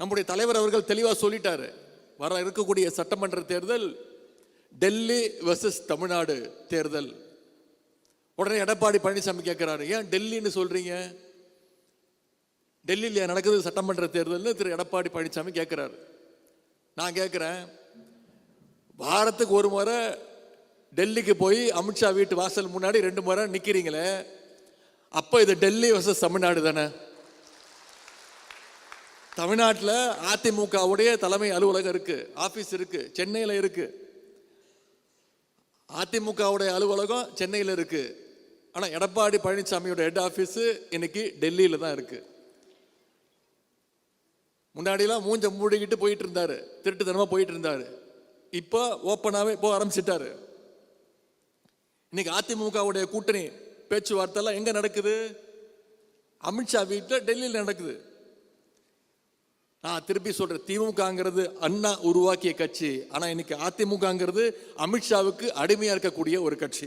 நம்முடைய தலைவர் அவர்கள் தெளிவாக சொல்லிட்டாரு, வர இருக்கக்கூடிய சட்டமன்ற தேர்தல் டெல்லி வெர்சஸ் தமிழ்நாடு தேர்தல். உடனே எடப்பாடி பழனிசாமி கேட்கிறாரு, ஏன் டெல்லின்னு சொல்றீங்க, டெல்லியில் நடக்குது சட்டமன்ற தேர்தல்னு திரு எடப்பாடி பழனிசாமி கேட்கிறாரு. நான் கேட்கிறேன், வாரத்துக்கு ஒரு முறை டெல்லிக்கு போய் அமித்ஷா வீட்டு வாசல் முன்னாடி 2 முறை நிக்கிறீங்களே, அப்ப இது டெல்லி வெர்சஸ் தமிழ்நாடு தானே? தமிழ்நாட்டில் அதிமுகவுடைய தலைமை அலுவலகம் இருக்கு, ஆபீஸ் இருக்கு, சென்னையில் இருக்கு. அதிமுகவுடைய அலுவலகம் சென்னையில் இருக்கு. ஆனா எடப்பாடி பழனிசாமியோட ஹெட் ஆபீஸ் இன்னைக்கு டெல்லியில தான் இருக்கு. முன்னாடிலாம் மூஞ்ச மூடிக்கிட்டு போயிட்டு இருந்தாரு, திருட்டுத்தனமா போயிட்டு இருந்தாரு. இப்போ ஓப்பனாவே போக ஆரம்பிச்சிட்டாரு. இன்னைக்கு அதிமுகவுடைய கூட்டணி பேச்சுவார்த்தை எல்லாம் எங்க நடக்குது? அமித்ஷா வீட்டில் டெல்லியில் நடக்குது. நான் திருப்பி சொல்றேன், திமுகங்கிறது அண்ணா உருவாக்கிய கட்சி. ஆனா இன்னைக்கு அதிமுகங்கிறது அமித்ஷாவுக்கு அடிமையா இருக்கக்கூடிய ஒரு கட்சி.